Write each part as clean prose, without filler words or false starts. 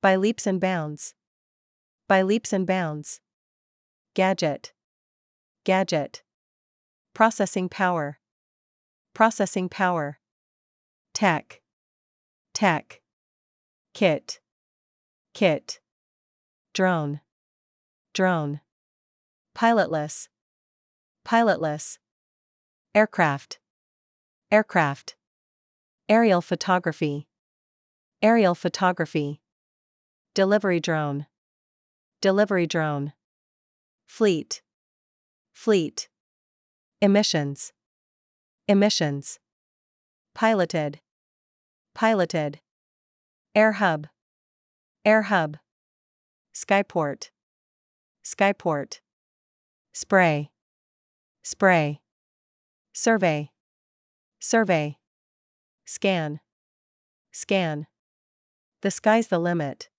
By leaps and bounds. By leaps and bounds. Gadget. Gadget. Processing power. Processing power. Tech. Tech. Kit. Kit. Drone. Drone. Pilotless. Pilotless. Aircraft. Aircraft. Aerial photography. Aerial photography. Delivery drone. Delivery drone. Fleet. Fleet. Emissions. Emissions. Piloted. Piloted. Air hub. Air hub. Skyport. Skyport. Spray. Spray. Survey. Survey. Scan. Scan. The sky's the limit.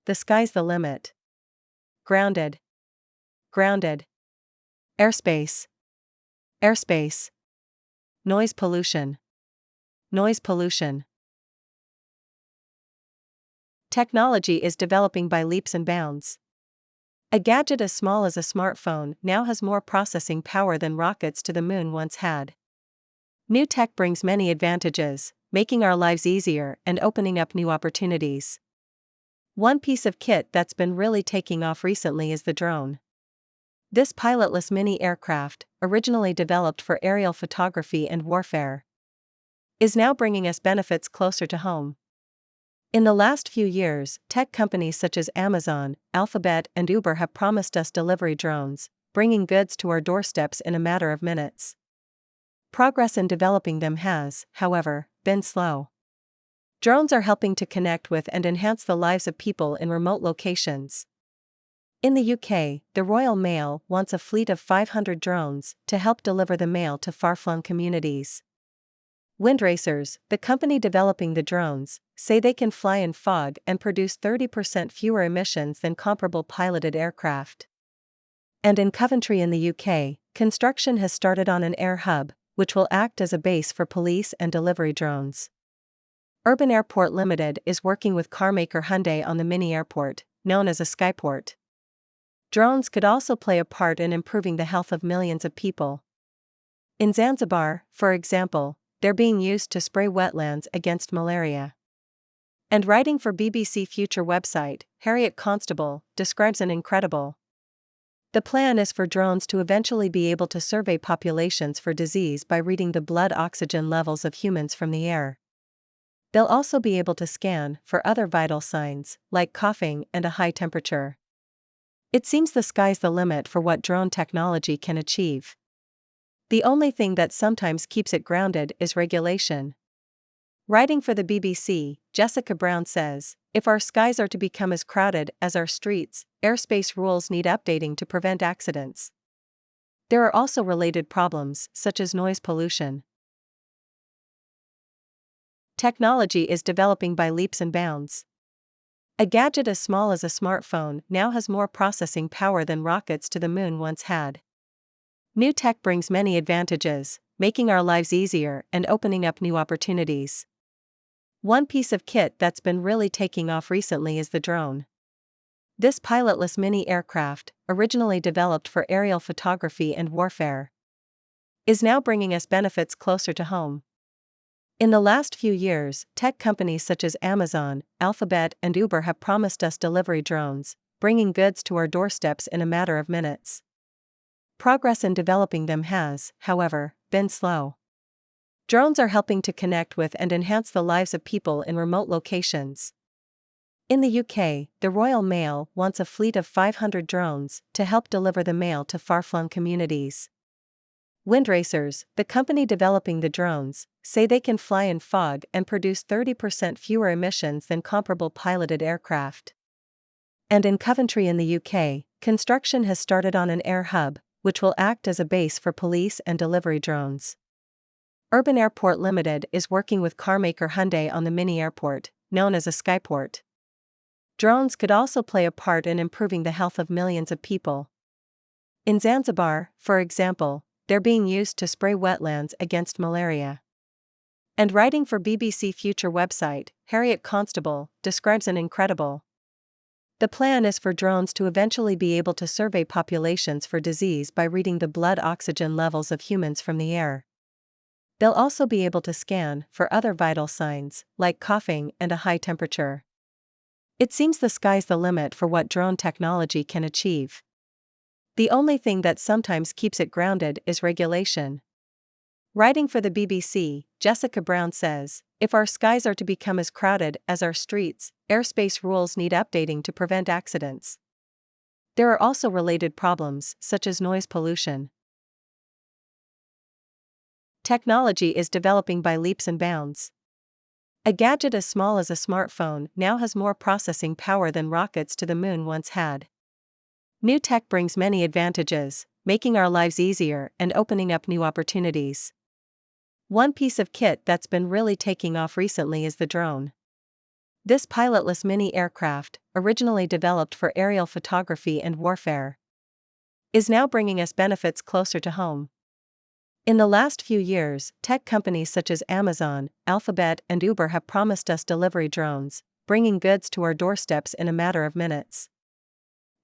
The sky's the limit. Grounded. Grounded. Airspace. Airspace. Noise pollution. Noise pollution. Technology is developing by leaps and bounds. A gadget as small as a smartphone now has more processing power than rockets to the moon once had. New tech brings many advantages, making our lives easier and opening up new opportunities. One piece of kit that's been really taking off recently is the drone. This pilotless mini aircraft, originally developed for aerial photography and warfare, is now bringing us benefits closer to home. In the last few years, tech companies such as Amazon, Alphabet, and Uber have promised us delivery drones, bringing goods to our doorsteps in a matter of minutes. Progress in developing them has, however, been slow. Drones are helping to connect with and enhance the lives of people in remote locations. In the UK, the Royal Mail wants a fleet of 500 drones to help deliver the mail to far-flung communities. Windracers, the company developing the drones, say they can fly in fog and produce 30% fewer emissions than comparable piloted aircraft. And in Coventry in the UK, construction has started on an air hub, which will act as a base for police and delivery drones. Urban Airport Limited is working with carmaker Hyundai on the mini airport, known as a skyport. Drones could also play a part in improving the health of millions of people. In Zanzibar, for example, they're being used to spray wetlands against malaria. And writing for BBC Future website, Harriet Constable describes an incredible. The plan is for drones to eventually be able to survey populations for disease by reading the blood oxygen levels of humans from the air. They'll also be able to scan for other vital signs, like coughing and a high temperature. It seems the sky's the limit for what drone technology can achieve. The only thing that sometimes keeps it grounded is regulation. Writing for the BBC, Jessica Brown says, if our skies are to become as crowded as our streets, airspace rules need updating to prevent accidents. There are also related problems, such as noise pollution. Technology is developing by leaps and bounds. A gadget as small as a smartphone now has more processing power than rockets to the moon once had. New tech brings many advantages, making our lives easier and opening up new opportunities. One piece of kit that's been really taking off recently is the drone. This pilotless mini aircraft, originally developed for aerial photography and warfare, is now bringing us benefits closer to home. In the last few years, tech companies such as Amazon, Alphabet, and Uber have promised us delivery drones, bringing goods to our doorsteps in a matter of minutes. Progress in developing them has, however, been slow. Drones are helping to connect with and enhance the lives of people in remote locations. In the UK, the Royal Mail wants a fleet of 500 drones to help deliver the mail to far-flung communities. Windracers, the company developing the drones, say they can fly in fog and produce 30% fewer emissions than comparable piloted aircraft. And in Coventry in the UK, construction has started on an air hub, which will act as a base for police and delivery drones. Urban Airport Limited is working with carmaker Hyundai on the mini airport, known as a skyport. Drones could also play a part in improving the health of millions of people. In Zanzibar, for example, they're being used to spray wetlands against malaria. And writing for BBC Future website, Harriet Constable, describes an incredible. The plan is for drones to eventually be able to survey populations for disease by reading the blood oxygen levels of humans from the air. They'll also be able to scan for other vital signs, like coughing and a high temperature. It seems the sky's the limit for what drone technology can achieve. The only thing that sometimes keeps it grounded is regulation. Writing for the BBC, Jessica Brown says, if our skies are to become as crowded as our streets, airspace rules need updating to prevent accidents. There are also related problems, such as noise pollution. Technology is developing by leaps and bounds. A gadget as small as a smartphone now has more processing power than rockets to the moon once had. New tech brings many advantages, making our lives easier and opening up new opportunities. One piece of kit that's been really taking off recently is the drone. This pilotless mini aircraft, originally developed for aerial photography and warfare, is now bringing us benefits closer to home. In the last few years, tech companies such as Amazon, Alphabet, and Uber have promised us delivery drones, bringing goods to our doorsteps in a matter of minutes.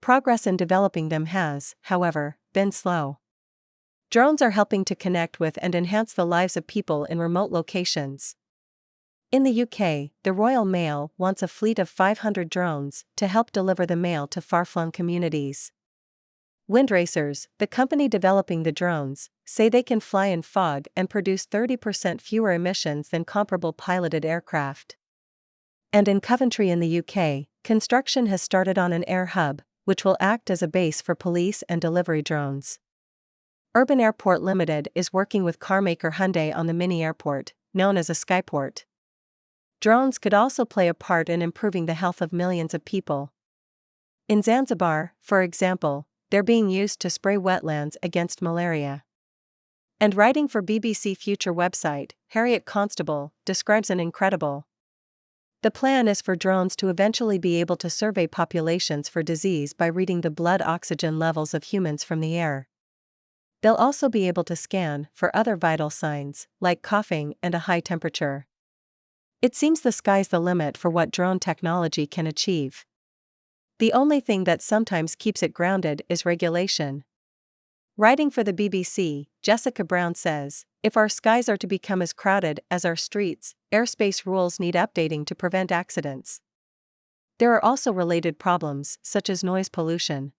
Progress in developing them has, however, been slow. Drones are helping to connect with and enhance the lives of people in remote locations. In the UK, the Royal Mail wants a fleet of 500 drones to help deliver the mail to far-flung communities. Windracers, the company developing the drones, say they can fly in fog and produce 30% fewer emissions than comparable piloted aircraft. And in Coventry in the UK, construction has started on an air hub, which will act as a base for police and delivery drones. Urban Airport Limited is working with carmaker Hyundai on the mini airport, known as a skyport. Drones could also play a part in improving the health of millions of people. In Zanzibar, for example, they're being used to spray wetlands against malaria. And writing for BBC Future website, Harriet Constable, describes an incredible. The plan is for drones to eventually be able to survey populations for disease by reading the blood oxygen levels of humans from the air. They'll also be able to scan for other vital signs, like coughing and a high temperature. It seems the sky's the limit for what drone technology can achieve. The only thing that sometimes keeps it grounded is regulation. Writing for the BBC, Jessica Brown says, if our skies are to become as crowded as our streets, airspace rules need updating to prevent accidents. There are also related problems, such as noise pollution.